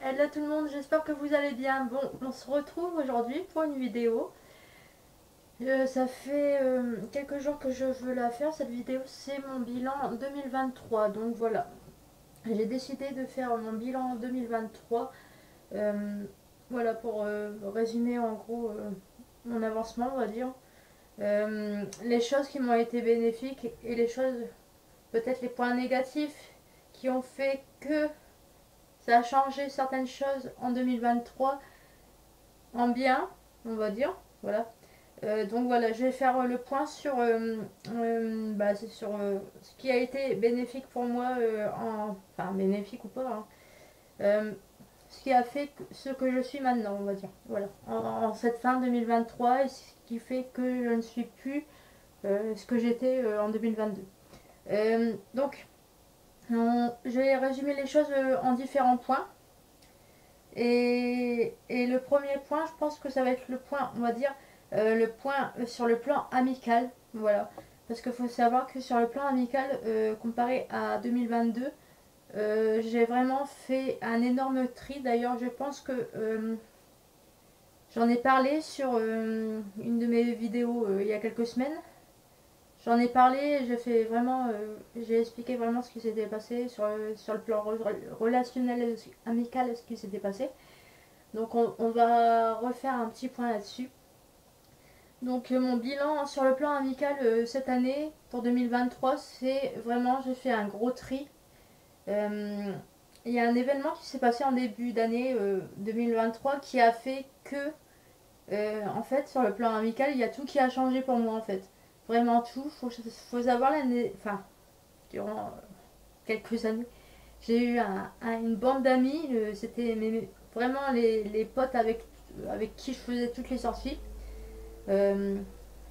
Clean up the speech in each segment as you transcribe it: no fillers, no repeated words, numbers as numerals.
Hello tout le monde, j'espère que vous allez bien. Bon, on se retrouve aujourd'hui pour une vidéo. Ça fait quelques jours que je veux la faire. Cette vidéo, c'est mon bilan 2023. Donc voilà, j'ai décidé de faire mon bilan 2023. Euh, voilà, pour résumer en gros mon avancement, on va dire. Les choses qui m'ont été bénéfiques et les choses, peut-être les points négatifs qui ont fait que ça a changé certaines choses en 2023 en bien, on va dire. Voilà. Donc voilà, je vais faire le point sur, c'est sur ce qui a été bénéfique pour moi, enfin bénéfique ou pas, hein. Euh, Ce qui a fait ce que je suis maintenant, on va dire. Voilà, en cette fin 2023 et ce qui fait que je ne suis plus ce que j'étais en 2022. Donc, je vais résumer les choses en différents points. Et le premier point, je pense que ça va être le point, on va dire, le point sur le plan amical. Voilà. Parce qu'il faut savoir que sur le plan amical, comparé à 2022, j'ai vraiment fait un énorme tri. D'ailleurs, je pense que j'en ai parlé sur une de mes vidéos il y a quelques semaines. J'en ai parlé, j'ai expliqué vraiment ce qui s'était passé sur le plan relationnel, amical, ce qui s'était passé. Donc on va refaire un petit point là-dessus. Donc mon bilan sur le plan amical cette année, pour 2023, c'est vraiment, j'ai fait un gros tri. Euh, Il y a un événement qui s'est passé en début d'année 2023 qui a fait que, en fait, sur le plan amical, il y a tout qui a changé pour moi en fait. Vraiment tout. Faut savoir l'année, enfin, durant quelques années, j'ai eu une bande d'amis. C'était vraiment les potes avec qui je faisais toutes les sorties. Euh,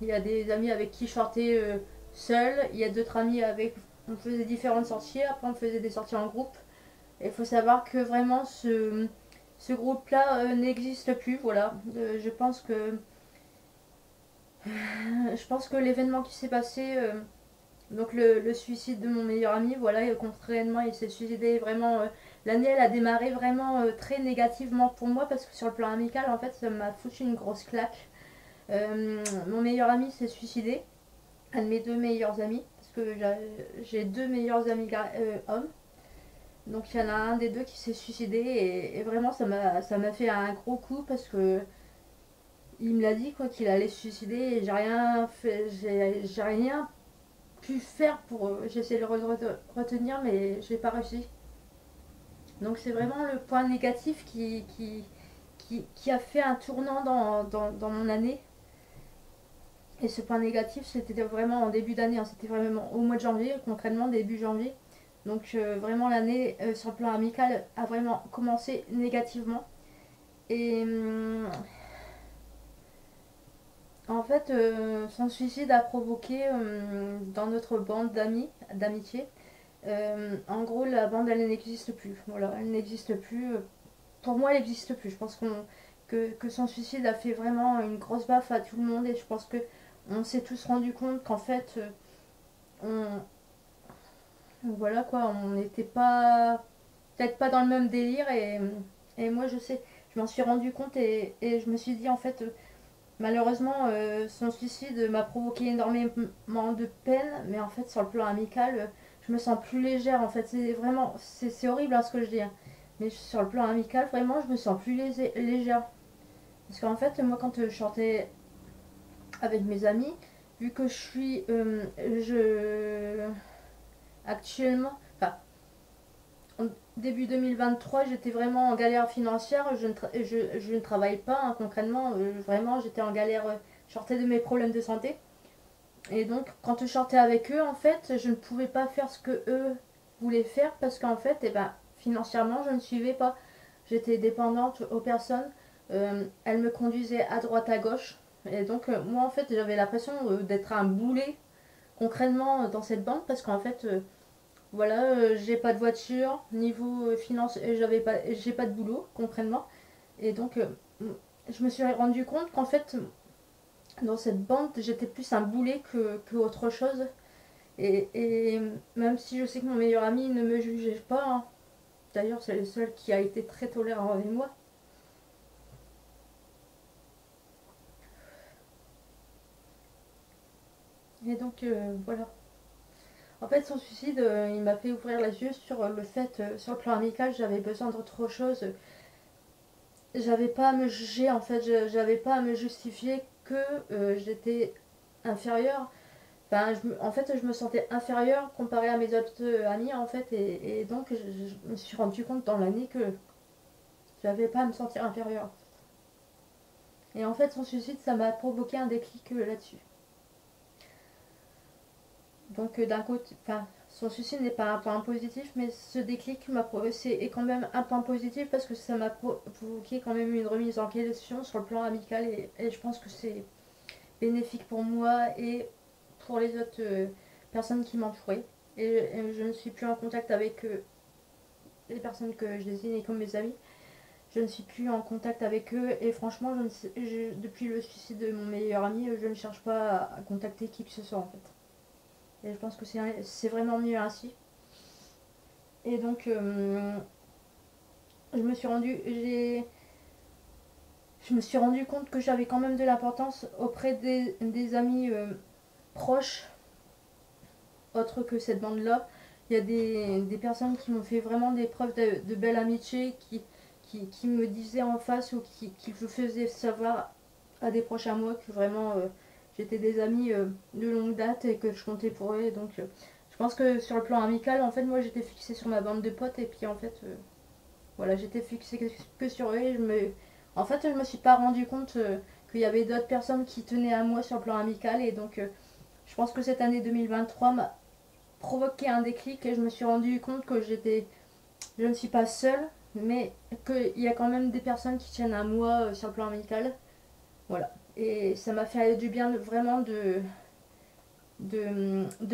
il y a des amis avec qui je sortais seul. Il y a d'autres amis avec. On faisait différentes sorties. Après, on faisait des sorties en groupe. Et il faut savoir que vraiment ce groupe-là n'existe plus. Voilà. Je pense que l'événement qui s'est passé, donc le suicide de mon meilleur ami, voilà, et contrairement, il s'est suicidé vraiment. L'année, elle a démarré vraiment très négativement pour moi parce que sur le plan amical, en fait, ça m'a foutu une grosse claque. Mon meilleur ami s'est suicidé, un de mes deux meilleurs amis, parce que j'ai deux meilleurs amis hommes. Donc il y en a un des deux qui s'est suicidé et vraiment ça m'a fait un gros coup parce que il me l'a dit quoi qu'il allait se suicider et j'ai rien fait, j'ai rien pu faire pour j'essaie de le retenir mais j'ai pas réussi. Donc c'est vraiment le point négatif qui a fait un tournant dans mon année. Et ce point négatif, c'était vraiment en début d'année, hein, c'était vraiment au mois de janvier, concrètement début janvier. Donc vraiment l'année sur le plan amical a vraiment commencé négativement. Et en fait, son suicide a provoqué dans notre bande d'amis, d'amitié, en gros la bande elle n'existe plus. Voilà, elle n'existe plus. Pour moi elle n'existe plus. Je pense que son suicide a fait vraiment une grosse baffe à tout le monde et je pense que on s'est tous rendu compte qu'en fait on, voilà quoi, on n'était pas peut-être pas dans le même délire et moi je sais, je m'en suis rendu compte et je me suis dit en fait malheureusement son suicide m'a provoqué énormément de peine mais en fait sur le plan amical je me sens plus légère en fait c'est vraiment c'est horrible hein, ce que je dis hein. Mais sur le plan amical vraiment je me sens plus légère parce qu'en fait moi quand je sortais avec mes amis vu que je suis je actuellement enfin en début 2023, j'étais vraiment en galère financière. Je ne travaille pas hein, concrètement. Vraiment, j'étais en galère. Je sortais de mes problèmes de santé. Et donc, quand je sortais avec eux, en fait, je ne pouvais pas faire ce que eux voulaient faire parce qu'en fait, eh ben, financièrement, je ne suivais pas. J'étais dépendante aux personnes. Elles me conduisaient à droite, à gauche. Et donc, moi, en fait, j'avais l'impression d'être un boulet concrètement dans cette bande parce qu'en fait, voilà, j'ai pas de voiture, niveau finance, j'ai pas de boulot, concrètement. Et donc, je me suis rendu compte qu'en fait, dans cette bande, j'étais plus un boulet que autre chose. Et même si je sais que mon meilleur ami ne me jugeait pas, hein, d'ailleurs c'est le seul qui a été très tolérant avec moi. Et donc voilà. En fait, son suicide, il m'a fait ouvrir les yeux sur le fait, sur le plan amical, j'avais besoin d'autre chose. J'avais pas à me juger, en fait, j'avais pas à me justifier que j'étais inférieure. Enfin, en fait, je me sentais inférieure comparée à mes autres amis, en fait, et donc je me suis rendu compte dans l'année que j'avais pas à me sentir inférieure. Et en fait, son suicide, ça m'a provoqué un déclic là-dessus. Donc d'un côté, enfin, son suicide n'est pas un point positif, mais ce déclic est quand même un point positif parce que ça m'a provoqué quand même une remise en question sur le plan amical et je pense que c'est bénéfique pour moi et pour les autres personnes qui m'entouraient. Et je ne suis plus en contact avec les personnes que je désignais comme mes amis. Je ne suis plus en contact avec eux et franchement, depuis le suicide de mon meilleur ami, je ne cherche pas à contacter qui que ce soit en fait. Et je pense que c'est vraiment mieux ainsi. Et donc, je me suis rendu, je me suis rendu compte que j'avais quand même de l'importance auprès des amis proches, autres que cette bande-là. Il y a des personnes qui m'ont fait vraiment des preuves de belle amitié, qui me disaient en face ou qui me faisaient savoir à des proches à moi que vraiment j'étais des amis de longue date et que je comptais pour eux. Donc, je pense que sur le plan amical, en fait, moi j'étais fixée sur ma bande de potes et puis en fait, voilà, j'étais fixée que sur eux. En fait, je me suis pas rendu compte qu'il y avait d'autres personnes qui tenaient à moi sur le plan amical et donc je pense que cette année 2023 m'a provoqué un déclic et je me suis rendu compte que je ne suis pas seule, mais qu'il y a quand même des personnes qui tiennent à moi sur le plan amical. Voilà. Et ça m'a fait du bien vraiment de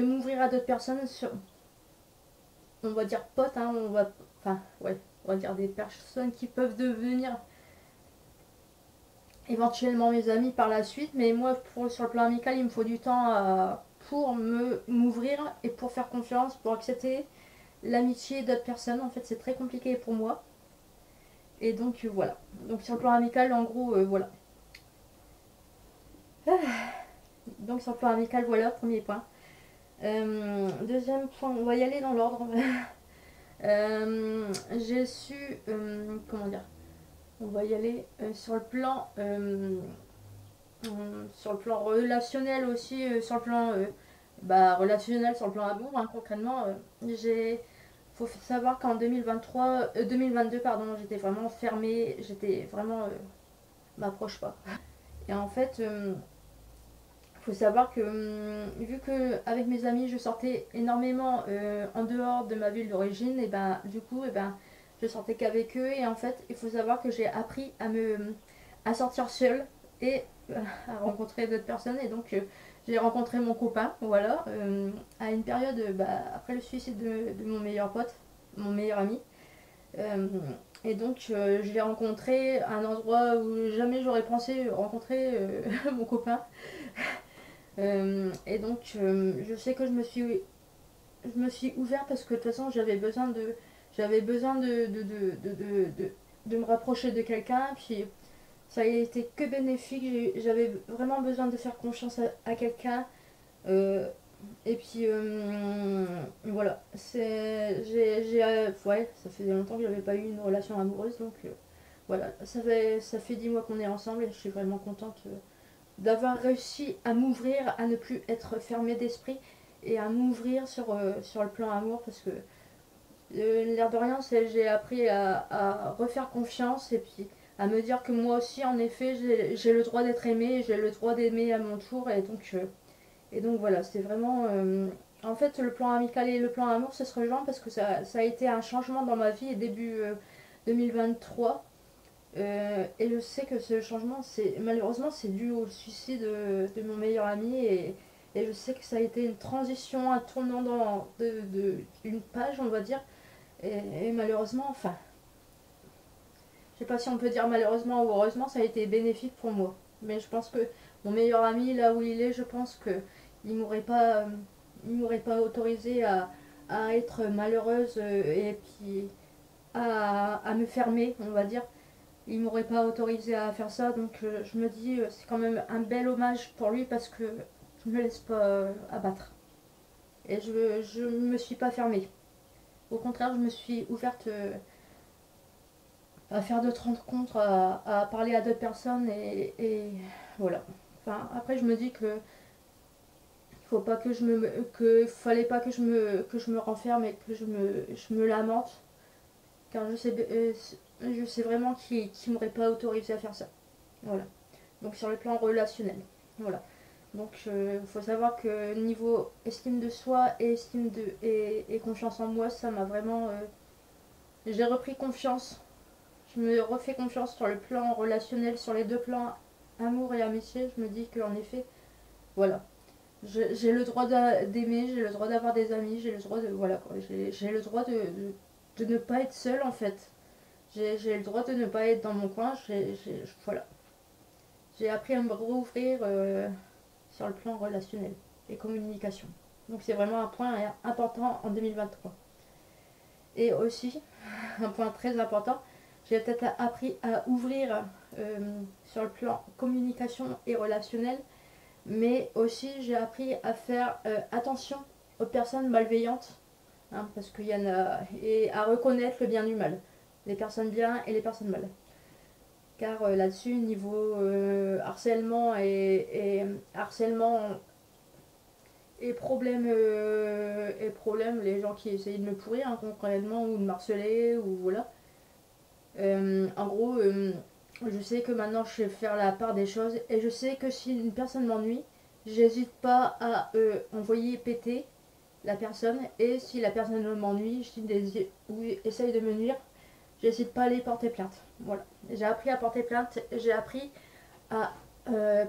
m'ouvrir à d'autres personnes sur, on va dire potes, hein, enfin, ouais, on va dire des personnes qui peuvent devenir éventuellement mes amis par la suite, mais moi, sur le plan amical, il me faut du temps pour m'ouvrir et pour faire confiance, pour accepter l'amitié d'autres personnes. En fait, c'est très compliqué pour moi. Et donc, voilà. Donc, sur le plan amical, en gros, voilà. Donc, sur le plan amical, voilà, premier point. Deuxième point, on va y aller dans l'ordre. J'ai su, comment dire, on va y aller sur le plan relationnel aussi, sur le plan relationnel, sur le plan amour, hein, concrètement. Faut savoir qu'en 2022, pardon, j'étais vraiment fermée, j'étais vraiment, m'approche pas. Et en fait, faut savoir que vu que avec mes amis je sortais énormément en dehors de ma ville d'origine, et ben du coup, et ben je sortais qu'avec eux. Et en fait, il faut savoir que j'ai appris à sortir seule et à rencontrer d'autres personnes. Et donc, j'ai rencontré mon copain, voilà, à une période après le suicide de mon meilleur pote, mon meilleur ami. Euh, et donc, je l'ai rencontré à un endroit où jamais j'aurais pensé rencontrer mon copain. Et donc, je sais que je me suis ouverte parce que de toute façon, j'avais besoin de me rapprocher de quelqu'un. Puis, ça a été que bénéfique. J'avais vraiment besoin de faire confiance à quelqu'un. Euh, et puis, voilà. Ouais, ça faisait longtemps que j'avais pas eu une relation amoureuse. Donc, voilà. Ça fait 10 mois qu'on est ensemble et je suis vraiment contente d'avoir réussi à m'ouvrir, à ne plus être fermée d'esprit et à m'ouvrir sur le plan amour parce que l'air de rien, j'ai appris à refaire confiance et puis à me dire que moi aussi, en effet, j'ai le droit d'être aimée, j'ai le droit d'aimer à mon tour et donc voilà, c'est vraiment. En fait, le plan amical et le plan amour, ça se rejoint parce que ça a été un changement dans ma vie début 2023. Et je sais que ce changement, malheureusement, c'est dû au suicide de mon meilleur ami et je sais que ça a été une transition, un tournant d'une page, on va dire. Et malheureusement, enfin, je sais pas si on peut dire malheureusement ou heureusement, ça a été bénéfique pour moi. Mais je pense que mon meilleur ami, là où il est, je pense que il m'aurait pas autorisé à être malheureuse et puis à me fermer, on va dire. Il m'aurait pas autorisé à faire ça, donc je me dis c'est quand même un bel hommage pour lui parce que je me laisse pas abattre. Et je me suis pas fermée. Au contraire, je me suis ouverte à faire d'autres rencontres, à parler à d'autres personnes et voilà. Enfin, après, je me dis que faut pas que que fallait pas que je me renferme et que je me lamente, car je sais vraiment qu'il m'aurait pas autorisé à faire ça. Voilà. Donc sur le plan relationnel. Voilà. Donc il faut savoir que niveau estime de soi et et confiance en moi, ça m'a vraiment j'ai repris confiance. Je me refais confiance sur le plan relationnel, sur les deux plans amour et amitié. Je me dis qu'en effet, voilà. J'ai le droit d'aimer, j'ai le droit d'avoir des amis, j'ai le droit de. Voilà quoi. J'ai le droit de ne pas être seule en fait. J'ai le droit de ne pas être dans mon coin. Voilà. J'ai appris à me rouvrir sur le plan relationnel et communication. Donc c'est vraiment un point important en 2023. Et aussi, un point très important, j'ai peut-être appris à ouvrir sur le plan communication et relationnel, mais aussi j'ai appris à faire attention aux personnes malveillantes, hein, parce qu'il y en a, et à reconnaître le bien du mal, les personnes bien et les personnes mal. Car là-dessus, niveau harcèlement et harcèlement et problème, les gens qui essayent de me pourrir hein, concrètement ou de me harceler ou voilà. En gros, je sais que maintenant je sais faire la part des choses et je sais que si une personne m'ennuie, j'hésite pas à envoyer péter la personne et si la personne m'ennuie ou essaye de me nuire, j'hésite pas à aller porter plainte. Voilà. J'ai appris à porter plainte, j'ai appris à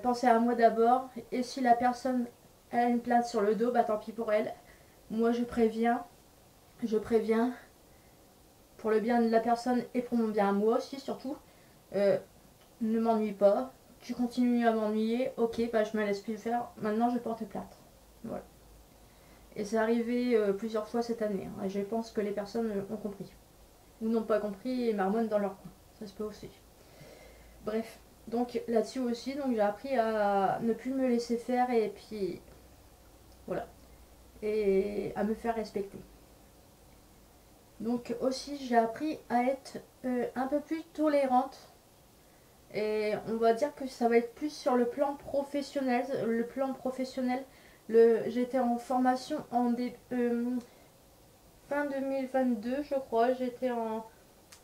penser à moi d'abord et si la personne a une plainte sur le dos, bah tant pis pour elle. Moi je préviens pour le bien de la personne et pour mon bien à moi aussi surtout. Euh, ne m'ennuie pas, tu continues à m'ennuyer, ok, bah je me laisse plus faire, maintenant je porte plainte. Voilà. Et c'est arrivé plusieurs fois cette année, hein, et je pense que les personnes ont compris. Ou n'ont pas compris et marmonnent dans leur coin. Ça se peut aussi. Bref, donc là-dessus aussi, donc j'ai appris à ne plus me laisser faire et puis voilà. Et à me faire respecter. Donc aussi j'ai appris à être un peu plus tolérante. Et on va dire que ça va être plus sur le plan professionnel. Le plan professionnel, j'étais en formation fin 2022, je crois. J'étais en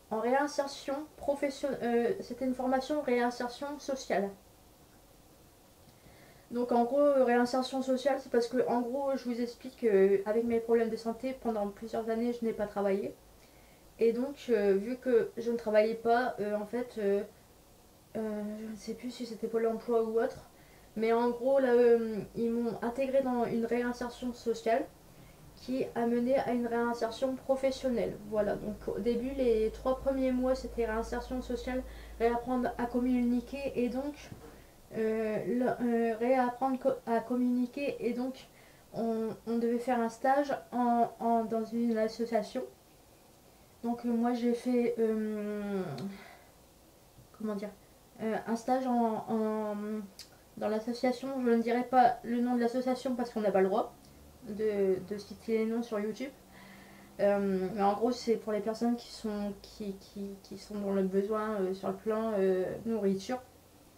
réinsertion professionnelle. C'était une formation réinsertion sociale. Donc en gros, réinsertion sociale, c'est parce que en gros, je vous explique avec mes problèmes de santé, pendant plusieurs années, je n'ai pas travaillé. Et donc, vu que je ne travaillais pas, en fait, je ne sais plus si c'était Pôle emploi ou autre, mais en gros, là, ils m'ont intégré dans une réinsertion sociale qui a mené à une réinsertion professionnelle. Voilà, donc au début, les 3 premiers mois, c'était réinsertion sociale, réapprendre à communiquer et donc réapprendre à communiquer et donc on devait faire un stage dans une association. Donc moi j'ai fait comment dire un stage dans l'association. Je ne dirai pas le nom de l'association parce qu'on n'a pas le droit de citer les noms sur YouTube. Mais en gros, c'est pour les personnes qui sont dans le besoin sur le plan nourriture.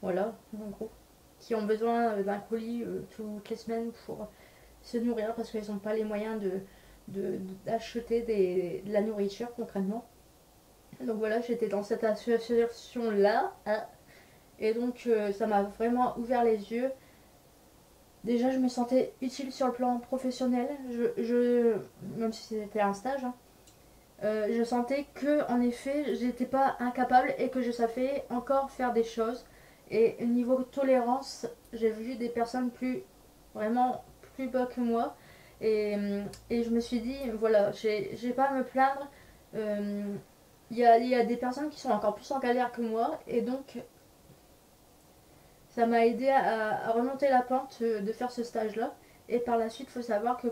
Voilà, en gros. Qui ont besoin d'un colis toutes les semaines pour se nourrir parce qu'ils n'ont pas les moyens d'acheter de la nourriture concrètement. Donc voilà, j'étais dans cette association-là. Et donc ça m'a vraiment ouvert les yeux. Déjà, je me sentais utile sur le plan professionnel. Même si c'était un stage, hein, je sentais que, en effet, j'étais pas incapable et que je savais encore faire des choses. Et niveau tolérance, j'ai vu des personnes vraiment plus bas que moi. Et je me suis dit, voilà, j'ai pas à me plaindre. Euh, il y a des personnes qui sont encore plus en galère que moi. Et donc, ça m'a aidé à remonter la pente de faire ce stage-là. Et par la suite, il faut savoir que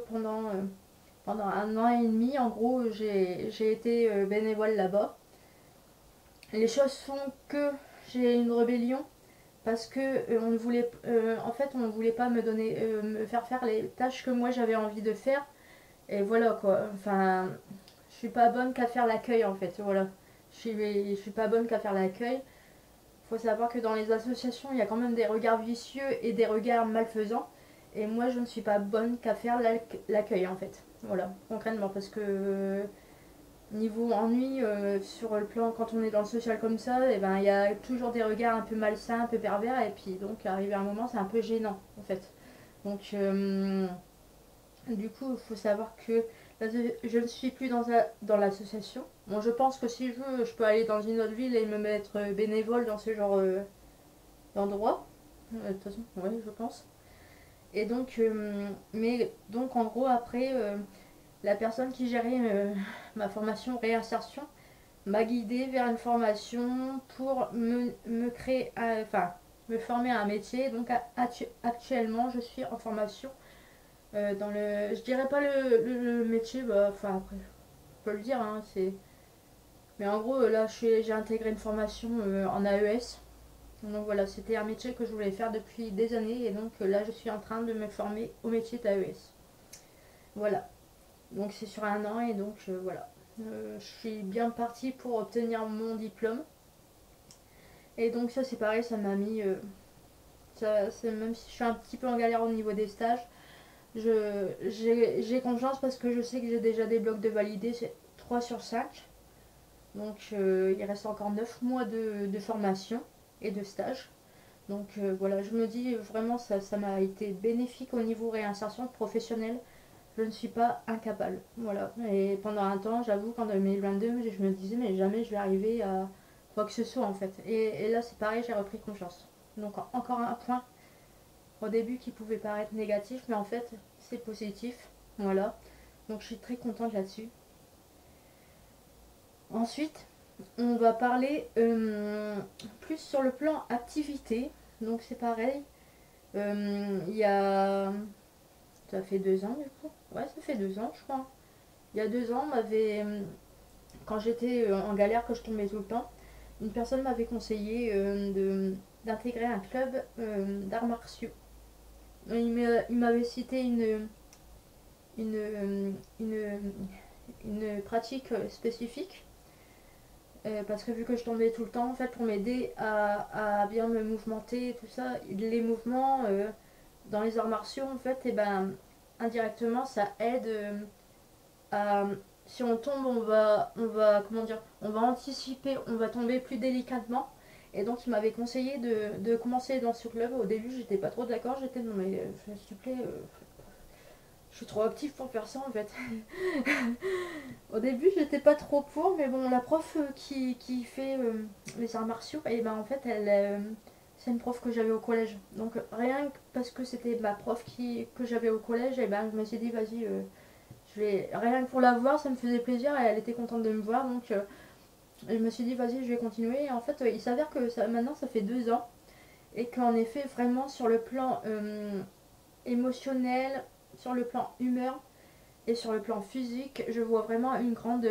pendant 1 an et demi, en gros, j'ai été bénévole là-bas. Les choses font que j'ai une rébellion parce que on ne voulait, en fait, on ne voulait pas me donner, me faire faire les tâches que moi j'avais envie de faire. Et voilà quoi. Enfin, je suis pas bonne qu'à faire l'accueil en fait. Voilà. Je suis pas bonne qu'à faire l'accueil. Faut savoir que dans les associations, il y a quand même des regards vicieux et des regards malfaisants. Et moi, je ne suis pas bonne qu'à faire l'accueil en fait. Voilà, concrètement, parce que niveau ennui, sur le plan, quand on est dans le social comme ça, et ben, il y a toujours des regards un peu malsains, un peu pervers. Et puis, donc, arrivé à un moment, c'est un peu gênant en fait. Donc, du coup, il faut savoir que je ne suis plus dans l'association. Bon, je pense que si je peux aller dans une autre ville et me mettre bénévole dans ce genre d'endroit. De toute façon, oui, je pense. Et donc, mais donc en gros, après, la personne qui gérait ma formation réinsertion m'a guidée vers une formation pour me créer, enfin, me former à un métier. Donc actuellement, je suis en formation dans le, je dirais pas le métier, bah, enfin après, je peux le dire, hein, c'est, mais en gros là, j'ai intégré une formation en AES. Donc voilà, c'était un métier que je voulais faire depuis des années et donc là, je suis en train de me former au métier d'AES. Voilà, donc c'est sur 1 an et donc voilà, je suis bien partie pour obtenir mon diplôme. Et donc ça, c'est pareil, ça m'a mis, même si je suis un petit peu en galère au niveau des stages. J'ai confiance parce que je sais que j'ai déjà des blocs de validés, c'est 3 sur 5. Donc il reste encore 9 mois de formation et de stage. Donc voilà, je me dis vraiment ça m'a été bénéfique au niveau réinsertion professionnelle. Je ne suis pas incapable. Voilà. Et pendant un temps, j'avoue qu'en 2022, je me disais mais jamais je vais arriver à quoi que ce soit en fait. Et là c'est pareil, j'ai repris confiance. Donc encore un point au début qui pouvait paraître négatif, mais en fait c'est positif. Voilà. Donc je suis très contente là-dessus. Ensuite, on va parler plus sur le plan activité. Donc c'est pareil. Il y a... Ça fait 2 ans du coup. Ouais, ça fait 2 ans je crois. Il y a 2 ans, quand j'étais en galère, que je tombais tout le temps, une personne m'avait conseillé d'intégrer un club d'arts martiaux. Il m'avait cité une, une pratique spécifique. Parce que vu que je tombais tout le temps, en fait, pour m'aider à bien me mouvementer et tout ça, les mouvements dans les arts martiaux, en fait, et ben, indirectement, ça aide à... Si on tombe, comment dire, on va anticiper, on va tomber plus délicatement. Et donc, il m'avait conseillé de commencer dans ce club. Au début, j'étais pas trop d'accord. J'étais, non mais, s'il te plaît, je suis trop active pour faire ça, en fait. Au début, j'étais pas trop pour, mais bon, la prof qui fait les arts martiaux, et ben en fait, c'est une prof que j'avais au collège. Donc rien que parce que c'était ma prof que j'avais au collège, et ben je me suis dit, vas-y, rien que pour la voir, ça me faisait plaisir, et elle était contente de me voir, donc je me suis dit, vas-y, je vais continuer. Et en fait, il s'avère que maintenant, ça fait 2 ans, et qu'en effet, vraiment, sur le plan émotionnel, sur le plan humeur, et sur le plan physique, je vois vraiment une grande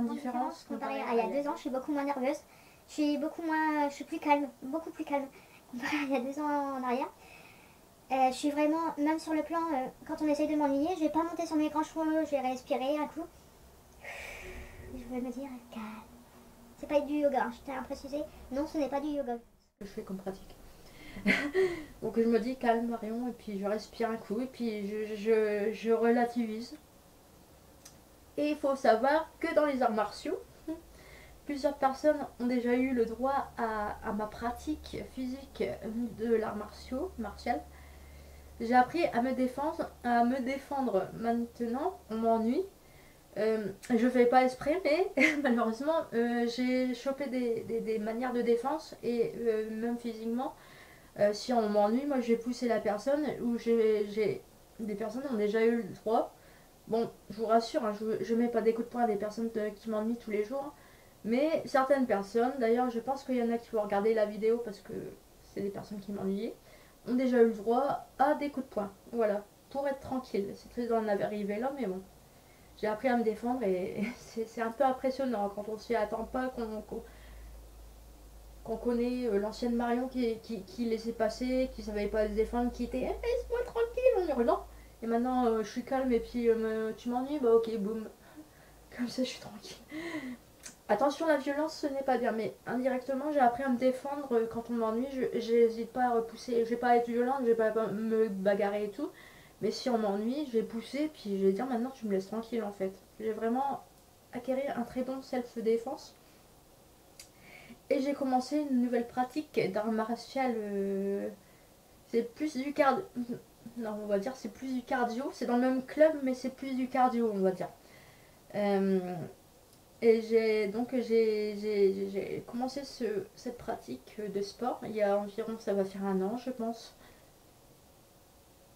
différence. Comparé à il y a 2 ans, je suis beaucoup moins nerveuse. Je suis plus calme, beaucoup plus calme comparé à il y a 2 ans en arrière. Je suis vraiment, même sur le plan, quand on essaye de m'ennuyer, je vais pas monter sur mes grands chevaux, je vais respirer un coup. Je vais me dire, calme. C'est pas du yoga, je tiens à préciser. Non, ce n'est pas du yoga. Que je fais comme pratique. Donc je me dis calme Marion, et puis je respire un coup, et puis je relativise. Et il faut savoir que dans les arts martiaux, plusieurs personnes ont déjà eu le droit à ma pratique physique de l'art martial. J'ai appris à me défendre maintenant, on m'ennuie. Je fais pas exprès, mais malheureusement, j'ai chopé des manières de défense, et même physiquement, si on m'ennuie, moi je vais pousser la personne, ou des personnes ont déjà eu le droit. Bon, je vous rassure, hein, je mets pas des coups de poing à des personnes qui m'ennuient tous les jours. Mais certaines personnes, d'ailleurs je pense qu'il y en a qui vont regarder la vidéo parce que c'est des personnes qui m'ennuyaient, ont déjà eu le droit à des coups de poing. Voilà, pour être tranquille. C'est triste d'en arriver là, mais bon. j'ai appris à me défendre et c'est un peu impressionnant quand on s'y attend pas, qu'on connaît l'ancienne Marion qui laissait passer, qui savait pas se défendre, qui était laisse-moi tranquille en hurlant. Et maintenant je suis calme et puis tu m'ennuies, bah ok, boum. Comme ça je suis tranquille. Attention, la violence ce n'est pas bien, mais indirectement j'ai appris à me défendre quand on m'ennuie, j'hésite pas à repousser, je vais pas être violente, je vais pas me bagarrer et tout, mais si on m'ennuie, je vais pousser, puis je vais dire maintenant tu me laisses tranquille en fait. J'ai vraiment acquéri un très bon self-défense. Et j'ai commencé une nouvelle pratique d'art martial. C'est plus du cardio. Non, on va dire c'est plus du cardio. C'est dans le même club, mais c'est plus du cardio, on va dire. Euh, et j'ai commencé cette pratique de sport il y a environ, ça va faire un an, je pense.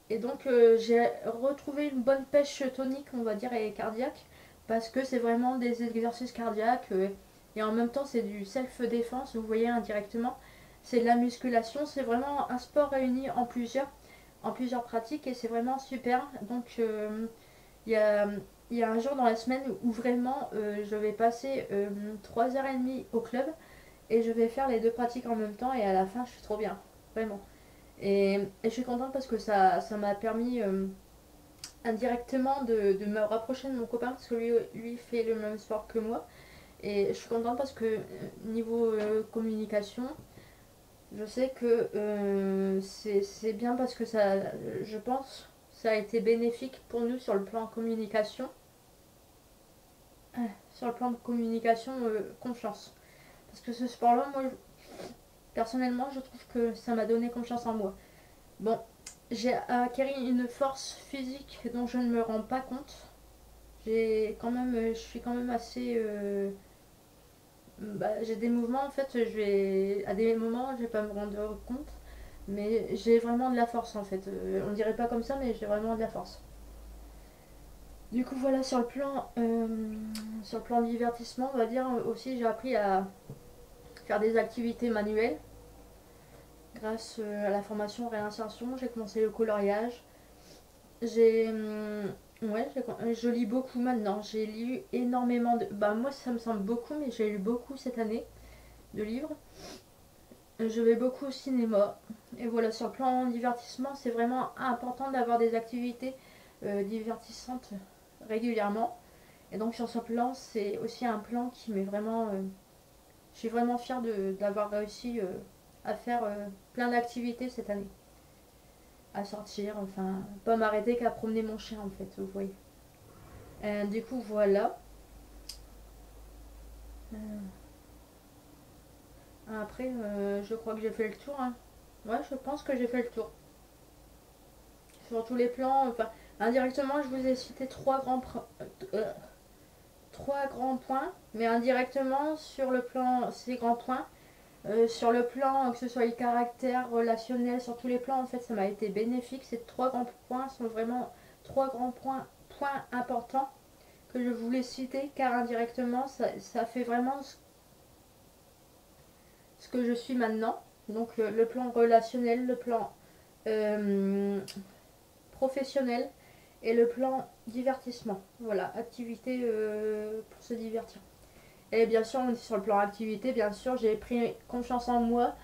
Et donc j'ai retrouvé une bonne pêche tonique, on va dire, et cardiaque, parce que c'est vraiment des exercices cardiaques et en même temps c'est du self-défense, vous voyez indirectement. C'est de la musculation, c'est vraiment un sport réuni en plusieurs pratiques et c'est vraiment super. Donc il y a, il y a un jour dans la semaine où vraiment je vais passer 3h30 au club et je vais faire les deux pratiques en même temps et à la fin je suis trop bien, vraiment. Et je suis contente parce que ça m'a permis indirectement de me rapprocher de mon copain parce que lui fait le même sport que moi. Et je suis contente parce que niveau communication, je sais que c'est bien parce que ça, je pense, ça a été bénéfique pour nous sur le plan communication. Sur le plan de communication, confiance. Parce que ce sport-là, moi, personnellement, je trouve que ça m'a donné confiance en moi. Bon, j'ai acquis une force physique dont je ne me rends pas compte. Je suis quand même assez. J'ai des mouvements en fait, à des moments je vais pas me rendre compte, mais j'ai vraiment de la force en fait. On dirait pas comme ça, mais j'ai vraiment de la force. Du coup voilà sur le plan divertissement, on va dire aussi j'ai appris à faire des activités manuelles grâce à la formation réinsertion. J'ai commencé le coloriage. J'ai. Ouais, je lis beaucoup maintenant. J'ai lu énormément de. Bah, moi, ça me semble beaucoup, mais j'ai lu beaucoup cette année de livres. Je vais beaucoup au cinéma. Et voilà, sur le plan divertissement, c'est vraiment important d'avoir des activités divertissantes régulièrement. Et donc, sur ce plan, c'est aussi un plan qui m'est vraiment. Je suis vraiment fière d'avoir réussi à faire plein d'activités cette année. À sortir, enfin, pas m'arrêter qu'à promener mon chien en fait, vous voyez. Du coup, voilà. Après, je crois que j'ai fait le tour. Hein. Ouais, je pense que j'ai fait le tour. Sur tous les plans, enfin, indirectement, je vous ai cité trois grands points, mais indirectement, sur le plan, ces grands points, sur le plan, que ce soit le caractère relationnel, sur tous les plans, en fait, ça m'a été bénéfique. Ces trois grands points sont vraiment trois grands points importants que je voulais citer, car indirectement, ça fait vraiment ce que je suis maintenant. Donc le plan relationnel, le plan euh, professionnel et le plan divertissement. Voilà, activité pour se divertir. Et bien sûr, on est sur le plan activité, bien sûr, j'ai pris confiance en moi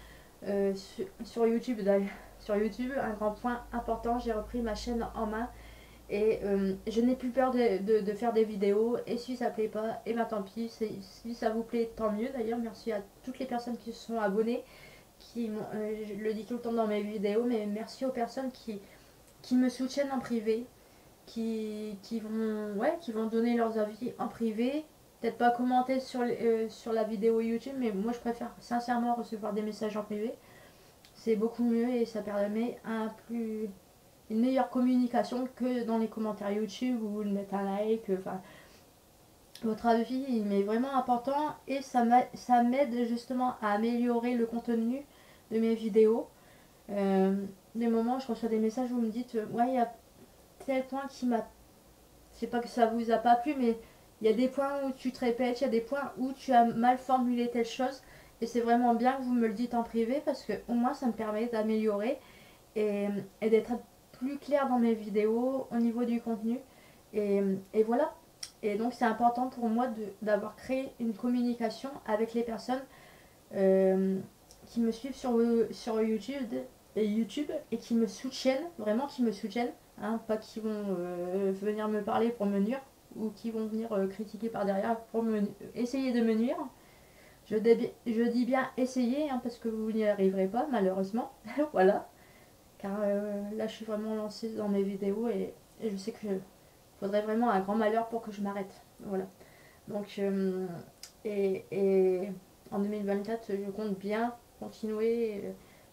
sur YouTube d'ailleurs. Sur YouTube, un grand point important, j'ai repris ma chaîne en main et je n'ai plus peur de faire des vidéos. Et si ça plaît pas, et ben tant pis. Si ça vous plaît, tant mieux. D'ailleurs, merci à toutes les personnes qui se sont abonnées. Je le dis tout le temps dans mes vidéos, mais merci aux personnes qui me soutiennent en privé. Qui vont donner leurs avis en privé. Peut-être pas commenter sur la vidéo YouTube, mais moi je préfère sincèrement recevoir des messages en privé. C'est beaucoup mieux et ça permet une meilleure communication que dans les commentaires YouTube ou de mettre un like. Enfin, votre avis il m'est vraiment important et ça m'aide justement à améliorer le contenu de mes vidéos. Des moments où je reçois des messages où vous me dites ouais, il y a tel point qui m'a. Je sais pas que ça vous a pas plu, mais il y a des points où tu te répètes, il y a des points où tu as mal formulé telle chose. Et c'est vraiment bien que vous me le dites en privé parce que au moins ça me permet d'améliorer et d'être plus clair dans mes vidéos au niveau du contenu. Et voilà. Et donc c'est important pour moi d'avoir créé une communication avec les personnes qui me suivent sur YouTube et qui me soutiennent, vraiment qui me soutiennent, hein, pas qui vont venir me parler pour me nuire ou qui vont venir critiquer par derrière pour essayer de me nuire. Je dis bien essayer, hein, parce que vous n'y arriverez pas malheureusement. Voilà, car là je suis vraiment lancée dans mes vidéos et je sais que faudrait vraiment un grand malheur pour que je m'arrête. Voilà. Donc, et en 2024, je compte bien continuer,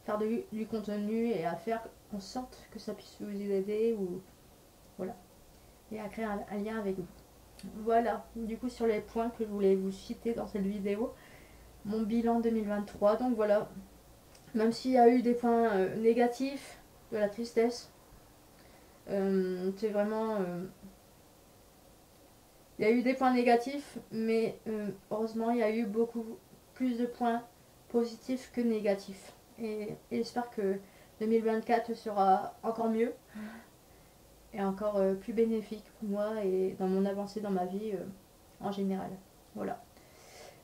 faire du contenu et à faire en sorte que ça puisse vous aider ou voilà, et à créer un lien avec vous. Voilà, du coup sur les points que je voulais vous citer dans cette vidéo, mon bilan 2023. Donc voilà, même s'il y a eu des points négatifs, de la tristesse, c'est vraiment il y a eu des points négatifs, mais heureusement, il y a eu beaucoup plus de points positifs que négatifs. Et j'espère que 2024 sera encore mieux et encore plus bénéfique pour moi et dans mon avancée dans ma vie en général. Voilà.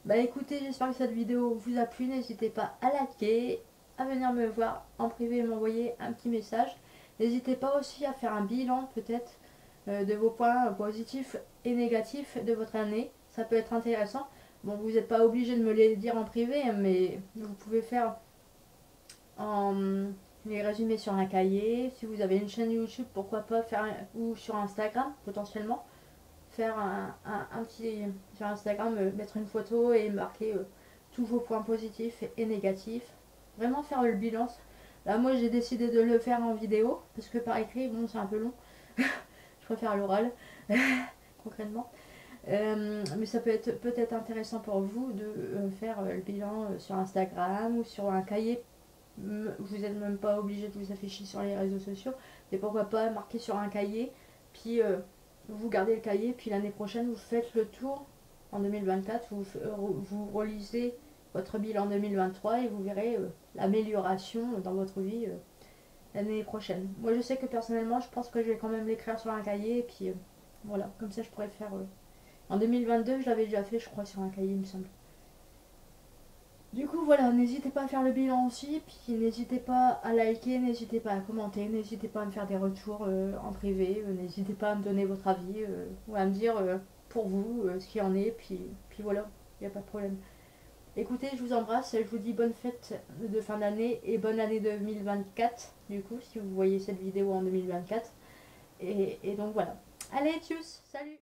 Bah écoutez, j'espère que cette vidéo vous a plu. N'hésitez pas à liker, à venir me voir en privé et m'envoyer un petit message. N'hésitez pas aussi à faire un bilan peut-être de vos points positifs et négatifs de votre année. Ça peut être intéressant. Bon, vous n'êtes pas obligé de me les dire en privé, mais vous pouvez faire les résumer sur un cahier. Si vous avez une chaîne YouTube, pourquoi pas faire ou sur Instagram potentiellement. Faire un petit sur Instagram, mettre une photo et marquer tous vos points positifs et négatifs. Vraiment faire le bilan. Là, moi, j'ai décidé de le faire en vidéo parce que par écrit, bon, c'est un peu long. Je préfère l'oral, concrètement. Mais ça peut être peut-être intéressant pour vous de faire le bilan sur Instagram ou sur un cahier. Vous n'êtes même pas obligé de vous afficher sur les réseaux sociaux. Mais pourquoi pas marquer sur un cahier, puis vous gardez le cahier, puis l'année prochaine vous faites le tour en 2024, vous relisez votre bilan 2023 et vous verrez l'amélioration dans votre vie l'année prochaine. Moi je sais que personnellement je pense que je vais quand même l'écrire sur un cahier et puis voilà, comme ça je pourrais faire... En 2022 je l'avais déjà fait je crois sur un cahier il me semble. Du coup voilà, n'hésitez pas à faire le bilan aussi, puis n'hésitez pas à liker, n'hésitez pas à commenter, n'hésitez pas à me faire des retours en privé, n'hésitez pas à me donner votre avis ou à me dire pour vous ce qu'il en est, puis voilà, il n'y a pas de problème. Écoutez, je vous embrasse, je vous dis bonne fête de fin d'année et bonne année 2024, du coup, si vous voyez cette vidéo en 2024. Et donc voilà. Allez, tchuss, salut!